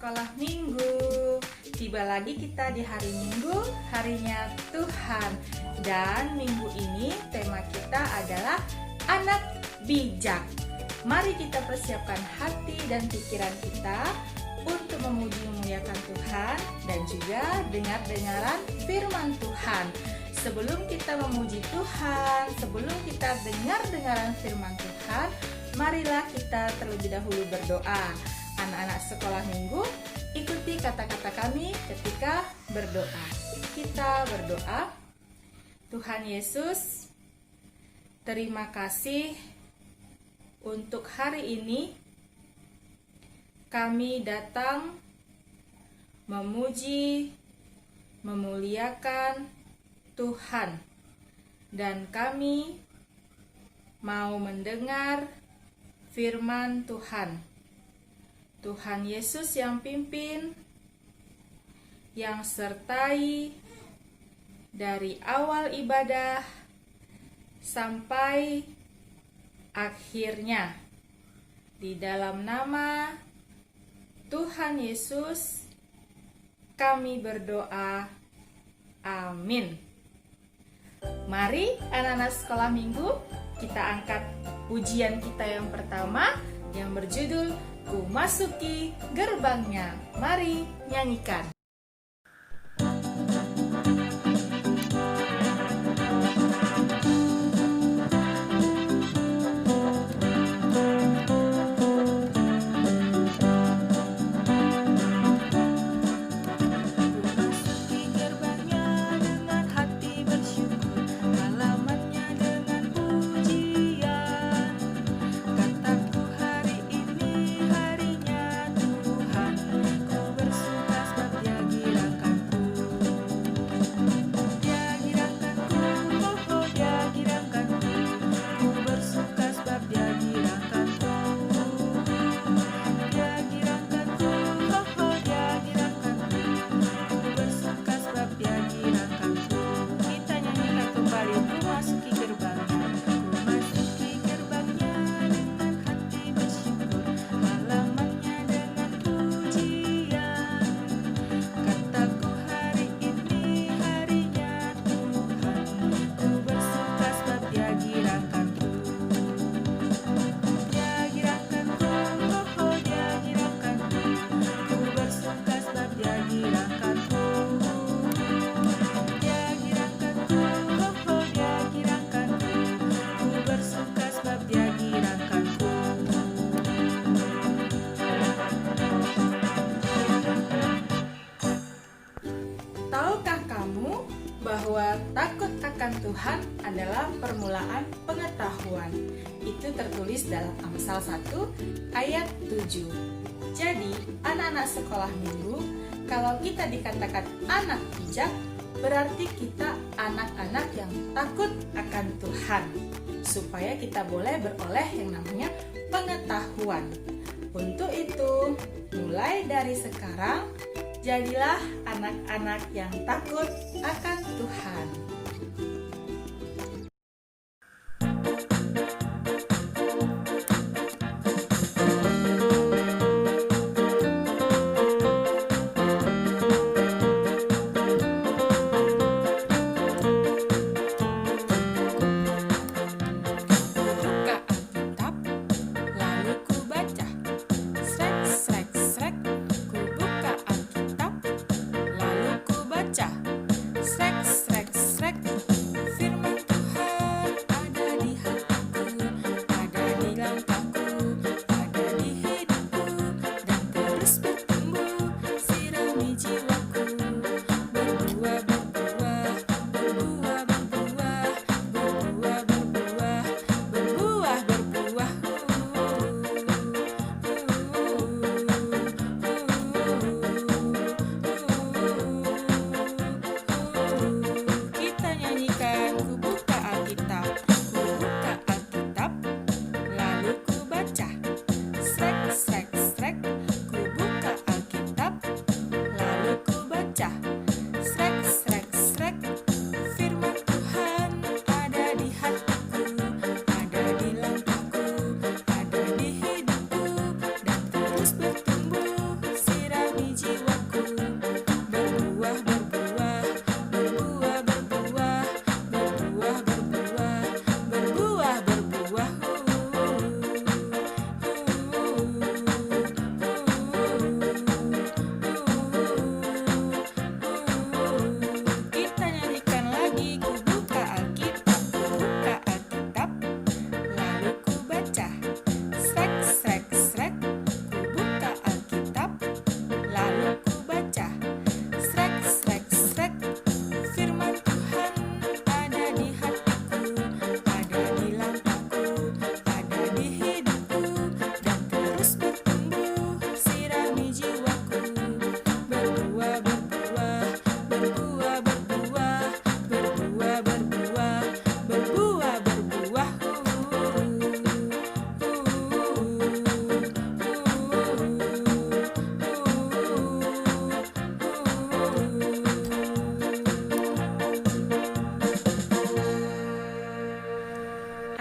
sekolah minggu. Tiba lagi kita di hari Minggu, harinya Tuhan. Dan minggu ini tema kita adalah anak bijak. Mari kita persiapkan hati dan pikiran kita untuk memuji memuliakan Tuhan dan juga dengar-dengaran firman Tuhan. Sebelum kita memuji Tuhan, sebelum kita dengar-dengaran firman Tuhan, marilah kita terlebih dahulu berdoa. Anak-anak sekolah minggu, ikuti kata-kata kami ketika berdoa. Kita berdoa. Tuhan Yesus, terima kasih untuk hari ini. Kami datang memuji, memuliakan Tuhan, dan kami mau mendengar firman Tuhan. Tuhan Yesus yang pimpin, yang sertai dari awal ibadah sampai akhirnya. Di dalam nama Tuhan Yesus kami berdoa. Amin. Mari anak-anak sekolah minggu, kita angkat pujian kita yang pertama yang berjudul Ku Masuki Gerbangnya. Mari nyanyikan. Bahwa takut akan Tuhan adalah permulaan pengetahuan. Itu tertulis dalam Amsal 1 ayat 7. Jadi, anak-anak sekolah minggu, kalau kita dikatakan anak bijak, berarti kita anak-anak yang takut akan Tuhan, supaya kita boleh beroleh yang namanya pengetahuan. Untuk itu, mulai dari sekarang, jadilah anak-anak yang takut akan Tuhan. Srek,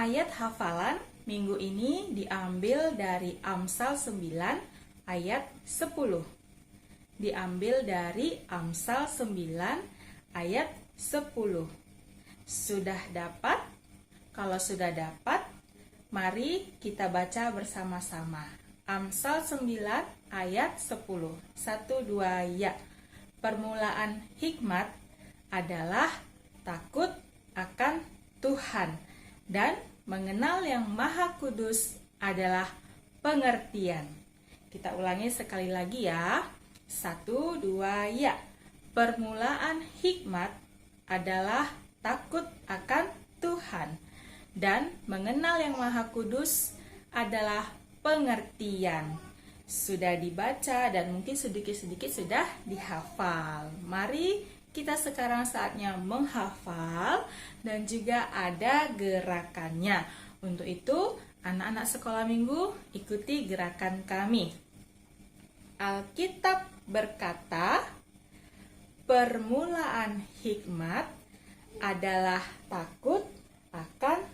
Ayat hafalan minggu ini diambil dari Amsal 9 ayat 10. Diambil dari Amsal 9 ayat 10. Sudah dapat? Kalau sudah dapat, mari kita baca bersama-sama. Amsal 9 ayat 10. 1, 2, ya. Permulaan hikmat adalah takut akan Tuhan, dan mengenal yang Maha Kudus adalah pengertian. Kita ulangi sekali lagi ya. 1, 2, ya. Permulaan hikmat adalah takut akan Tuhan, dan mengenal yang Maha Kudus adalah pengertian. Sudah dibaca dan mungkin sedikit-sedikit sudah dihafal. Mari kita sekarang saatnya menghafal dan juga ada gerakannya. Untuk itu, anak-anak sekolah minggu ikuti gerakan kami. Alkitab berkata, permulaan hikmat adalah takut akan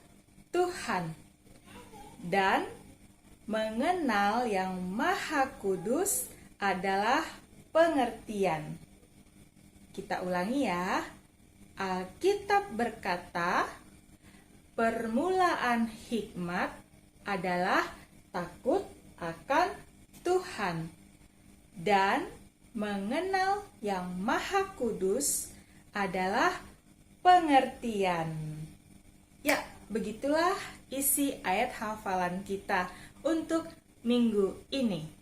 Tuhan, dan mengenal yang Maha Kudus adalah pengertian. Kita ulangi ya. Alkitab berkata, permulaan hikmat adalah takut akan Tuhan, dan mengenal yang Maha Kudus adalah pengertian. Ya, begitulah isi ayat hafalan kita untuk minggu ini.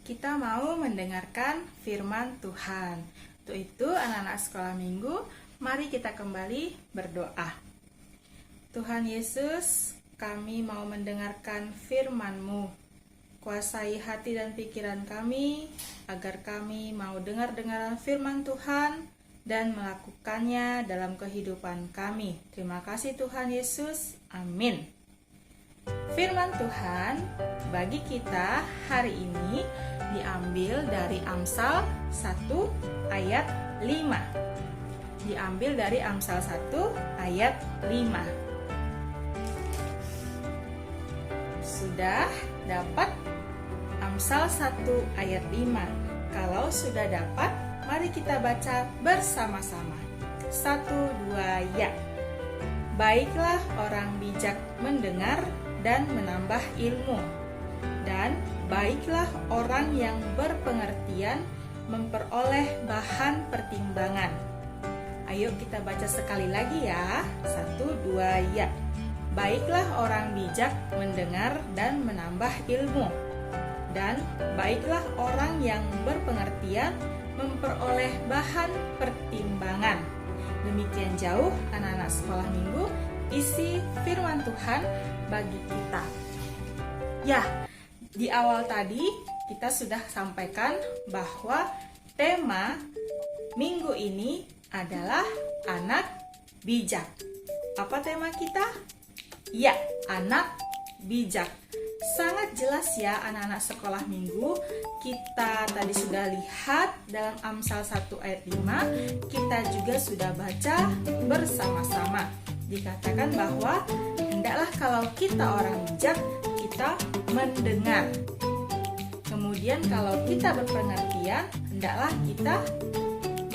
Kita mau mendengarkan firman Tuhan. Untuk itu, anak-anak sekolah minggu, mari kita kembali berdoa. Tuhan Yesus, kami mau mendengarkan firman-Mu. Kuasai hati dan pikiran kami, agar kami mau dengar-dengaran firman Tuhan dan melakukannya dalam kehidupan kami. Terima kasih Tuhan Yesus. Amin. Firman Tuhan bagi kita hari ini diambil dari Amsal 1 ayat 5. Diambil dari Amsal 1 ayat 5. Sudah dapat Amsal 1 ayat 5? Kalau sudah dapat, mari kita baca bersama-sama. 1, 2, ya. Baiklah orang bijak mendengar dan menambah ilmu, dan baiklah orang yang berpengertian memperoleh bahan pertimbangan. Ayo kita baca sekali lagi ya. 1, 2, ya. Baiklah orang bijak mendengar dan menambah ilmu. Dan baiklah orang yang berpengertian memperoleh bahan pertimbangan. Demikian jauh anak-anak sekolah minggu isi firman Tuhan bagi kita. Ya, di awal tadi kita sudah sampaikan bahwa tema minggu ini adalah anak bijak. Apa tema kita? Ya, anak bijak. Sangat jelas ya anak-anak sekolah minggu. Kita tadi sudah lihat dalam Amsal 1 ayat 5. Kita juga sudah baca bersama-sama. Dikatakan bahwa hendaklah kalau kita orang bijak, kita mendengar. Kemudian kalau kita berpengertian, hendaklah kita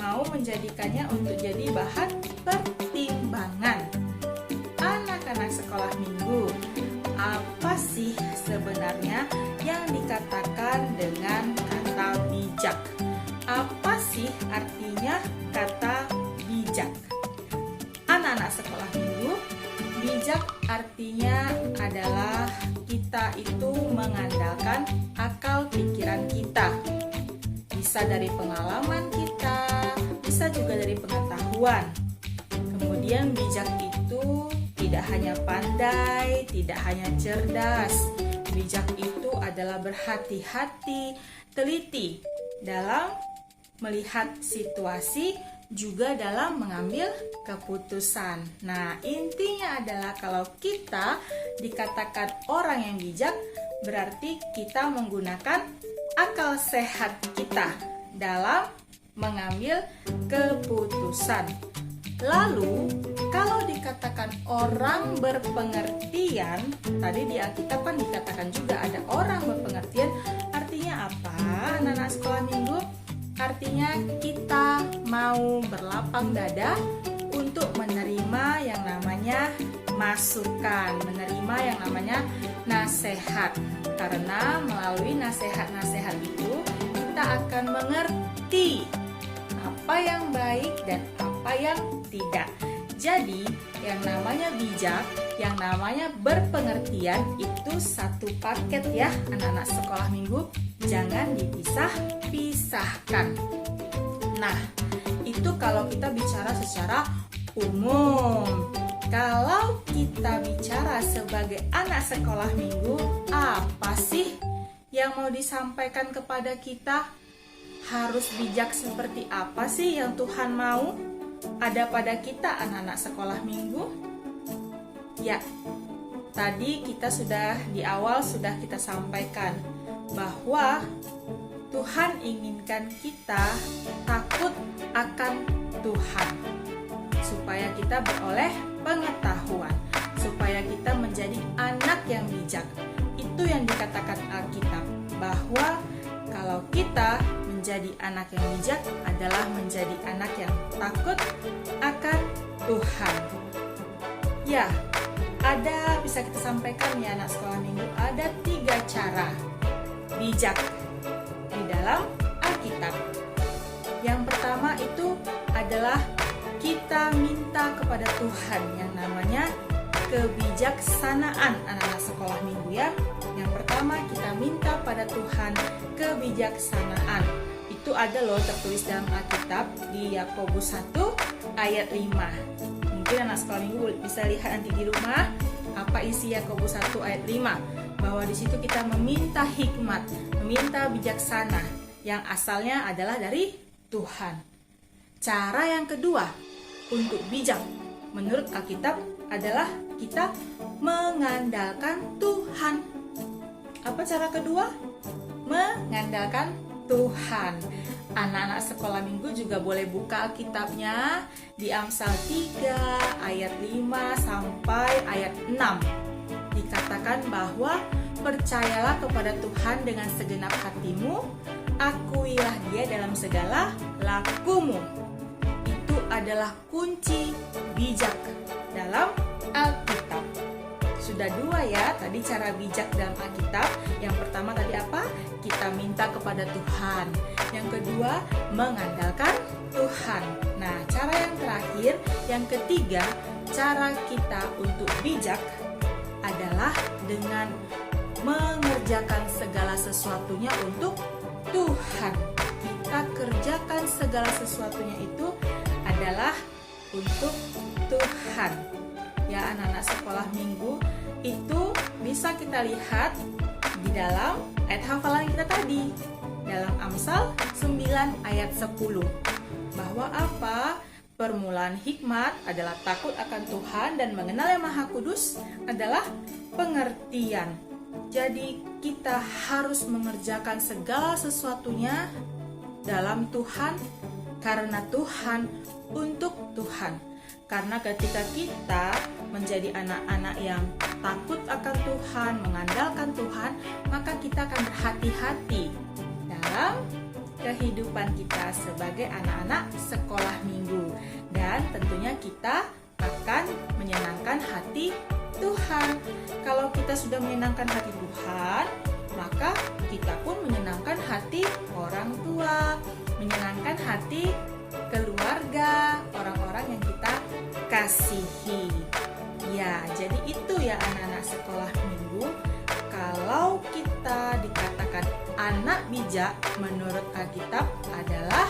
mau menjadikannya untuk jadi bahan pertimbangan. Anak-anak sekolah minggu, apa sih sebenarnya yang dikatakan dengan kata bijak? Apa sih artinya kata bijak? Anak-anak sekolah minggu, bijak artinya adalah kita itu mengandalkan akal pikiran kita. Bisa dari pengalaman kita, bisa juga dari pengetahuan. Kemudian bijak itu tidak hanya pandai, tidak hanya cerdas. Bijak itu adalah berhati-hati, teliti dalam melihat situasi, juga dalam mengambil keputusan. Nah, intinya adalah kalau kita dikatakan orang yang bijak, berarti kita menggunakan akal sehat kita dalam mengambil keputusan. Lalu, kalau dikatakan orang berpengertian, tadi di Alkitab kan dikatakan juga ada orang berpengertian, artinya apa? Anak-anak sekolah minggu, artinya kita mau berlapang dada untuk menerima yang namanya masukan, menerima yang namanya nasihat. Karena melalui nasihat-nasihat itu, kita akan mengerti apa yang baik dan apa yang tidak. Jadi, yang namanya bijak, yang namanya berpengertian itu satu paket ya, anak-anak sekolah minggu. Jangan dipisah-pisahkan. Nah, itu kalau kita bicara secara umum. Kalau kita bicara sebagai anak sekolah minggu, apa sih yang mau disampaikan kepada kita? Harus bijak seperti apa sih yang Tuhan mau ada pada kita anak-anak sekolah minggu? Ya, tadi kita sudah di awal sudah kita sampaikan bahwa Tuhan inginkan kita takut akan Tuhan, supaya kita beroleh pengetahuan, supaya kita menjadi anak yang bijak. Itu yang dikatakan Alkitab, bahwa kalau kita menjadi anak yang bijak adalah menjadi anak yang takut akan Tuhan. Ya, bisa kita sampaikan ya anak sekolah minggu, ada 3 cara bijak di dalam Alkitab. Yang pertama itu adalah kita minta kepada Tuhan yang namanya kebijaksanaan anak-anak sekolah minggu ya. Yang pertama kita minta pada Tuhan kebijaksanaan. Itu ada loh tertulis dalam Alkitab di Yakobus 1 ayat 5. Mungkin anak sekolah minggu bisa lihat nanti di rumah apa isi Yakobus 1 ayat 5. Bahwa di situ kita meminta hikmat, meminta bijaksana yang asalnya adalah dari Tuhan. Cara yang kedua untuk bijak menurut Alkitab adalah kita mengandalkan Tuhan. Apa cara kedua? Mengandalkan Tuhan. Anak-anak sekolah minggu juga boleh buka Alkitabnya di Amsal 3 ayat 5 sampai ayat 6. Dikatakan bahwa percayalah kepada Tuhan dengan segenap hatimu, akuilah Dia dalam segala lakumu. Itu adalah kunci bijak dalam Alkitab. sudah dua ya, tadi cara bijak dalam Alkitab. Yang pertama tadi apa? Kita minta kepada Tuhan. Yang kedua, mengandalkan Tuhan. Nah, cara yang terakhir, yang ketiga, cara kita untuk bijak adalah dengan mengerjakan segala sesuatunya untuk Tuhan. Kita kerjakan segala sesuatunya itu adalah untuk Tuhan. Ya, anak-anak sekolah minggu, itu bisa kita lihat di dalam ayat hafalan kita tadi, dalam Amsal 9 ayat 10. Bahwa apa? Permulaan hikmat adalah takut akan Tuhan, dan mengenal Yang Maha Kudus adalah pengertian. Jadi kita harus mengerjakan segala sesuatunya dalam Tuhan, karena Tuhan, untuk Tuhan. Karena ketika kita menjadi anak-anak yang takut akan Tuhan, mengandalkan Tuhan, maka kita akan berhati-hati dalam kehidupan kita sebagai anak-anak sekolah minggu. Dan tentunya kita akan menyenangkan hati Tuhan. Kalau kita sudah menyenangkan hati Tuhan, maka kita pun menyenangkan hati orang tua, menyenangkan hati keluarga, orang-orang yang kita kasihi. Ya, jadi itu ya anak-anak sekolah minggu. Kalau kita dikatakan anak bijak menurut Alkitab adalah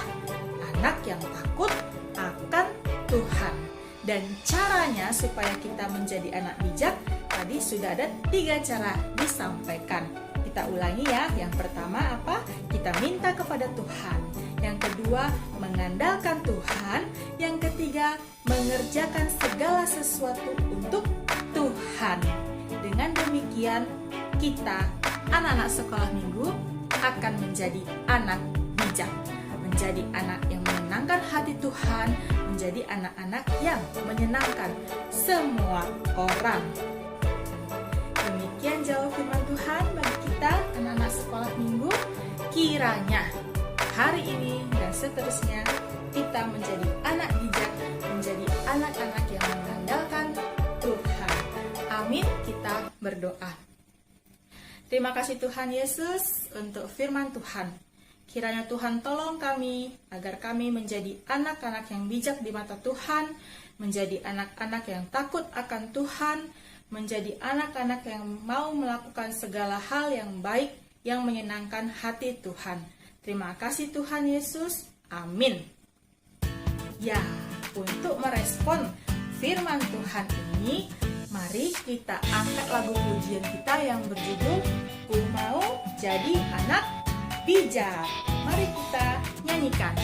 anak yang takut akan Tuhan. Dan caranya supaya kita menjadi anak bijak, tadi sudah ada 3 cara disampaikan. Kita ulangi ya. Yang pertama apa? Kita minta kepada Tuhan. Yang kedua, mengandalkan Tuhan. Yang ketiga, mengerjakan segala sesuatu untuk Tuhan. Dengan demikian, kita, anak-anak sekolah minggu, akan menjadi anak bijak. Menjadi anak yang menyenangkan hati Tuhan, menjadi anak-anak yang menyenangkan semua orang. Demikian jawab firman Tuhan bagi kita, anak-anak sekolah minggu. Kiranya hari ini dan seterusnya kita menjadi anak bijak, menjadi anak-anak yang mengandalkan Tuhan. Amin. Kita berdoa. Terima kasih Tuhan Yesus untuk firman Tuhan. Kiranya Tuhan tolong kami agar kami menjadi anak-anak yang bijak di mata Tuhan, menjadi anak-anak yang takut akan Tuhan, menjadi anak-anak yang mau melakukan segala hal yang baik yang menyenangkan hati Tuhan. Terima kasih Tuhan Yesus. Amin. Ya, untuk merespon firman Tuhan ini, mari kita angkat lagu pujian kita yang berjudul Ku Mau Jadi Anak Bijak. Mari kita nyanyikan.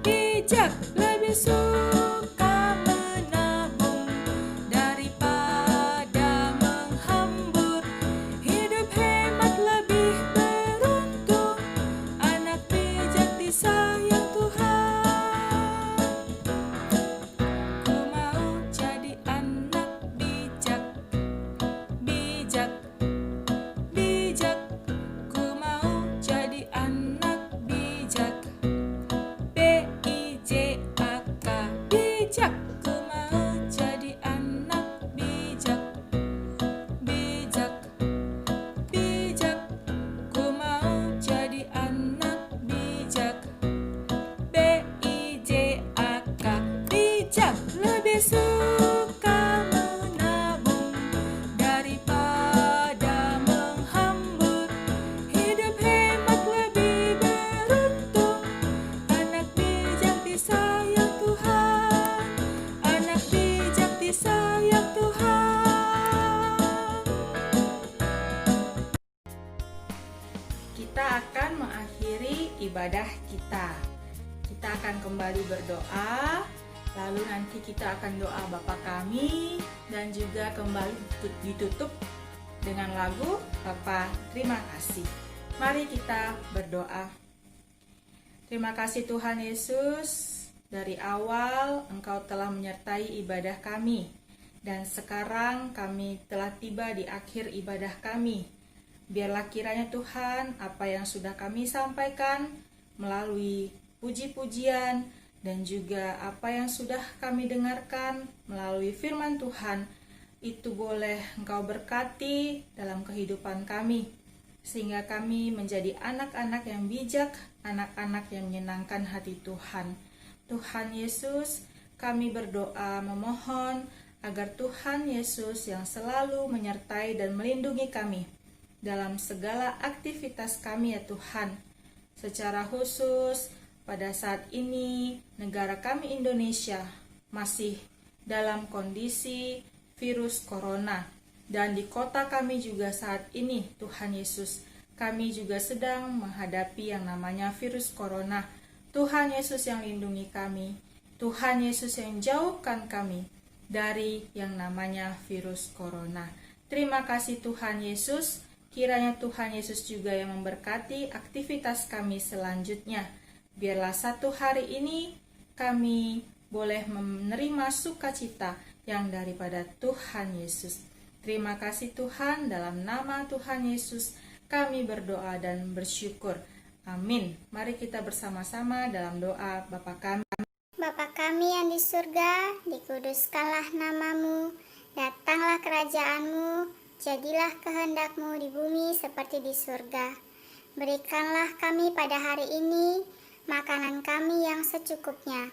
Bijak lebih suka menabung daripada menghambur. Hidup hemat lebih beruntung. Anak bijak disayang Tuhan. Ku mau jadi anak bijak, bijak, bijak. Ku mau jadi anak bijak. BIJAK akan kembali berdoa. Lalu nanti kita akan doa Bapa Kami dan juga kembali ditutup dengan lagu Bapa Terima Kasih. Mari kita berdoa. Terima kasih Tuhan Yesus, dari awal Engkau telah menyertai ibadah kami, dan sekarang kami telah tiba di akhir ibadah kami. Biarlah kiranya Tuhan, apa yang sudah kami sampaikan melalui puji-pujian dan juga apa yang sudah kami dengarkan melalui firman Tuhan, itu boleh Engkau berkati dalam kehidupan kami, sehingga kami menjadi anak-anak yang bijak, anak-anak yang menyenangkan hati Tuhan. Tuhan Yesus, kami berdoa memohon agar Tuhan Yesus yang selalu menyertai dan melindungi kami dalam segala aktivitas kami ya Tuhan. Secara khusus pada saat ini negara kami Indonesia masih dalam kondisi virus corona, dan di kota kami juga saat ini Tuhan Yesus, kami juga sedang menghadapi yang namanya virus corona. Tuhan Yesus yang lindungi kami, Tuhan Yesus yang jauhkan kami dari yang namanya virus corona. Terima kasih Tuhan Yesus, kiranya Tuhan Yesus juga yang memberkati aktivitas kami selanjutnya. Biarlah satu hari ini kami boleh menerima sukacita yang daripada Tuhan Yesus. Terima kasih Tuhan, dalam nama Tuhan Yesus kami berdoa dan bersyukur. Amin. Mari kita bersama-sama dalam doa Bapa kami. Bapa kami yang di surga, dikuduskanlah namamu, datanglah kerajaanmu, jadilah kehendakmu di bumi seperti di surga. Berikanlah kami pada hari ini makanan kami yang secukupnya,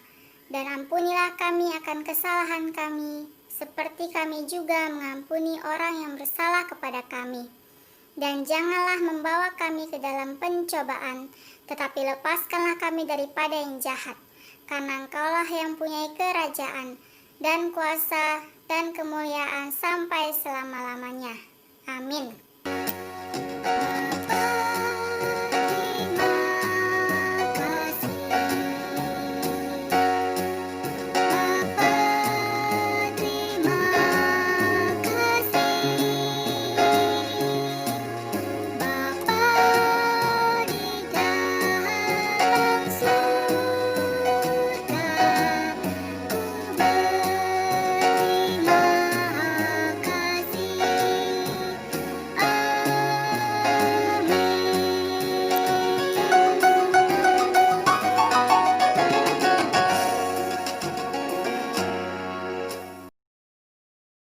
dan ampunilah kami akan kesalahan kami, seperti kami juga mengampuni orang yang bersalah kepada kami. Dan janganlah membawa kami ke dalam pencobaan, tetapi lepaskanlah kami daripada yang jahat. Karena Engkaulah yang punya kerajaan, dan kuasa, dan kemuliaan sampai selama-lamanya. Amin.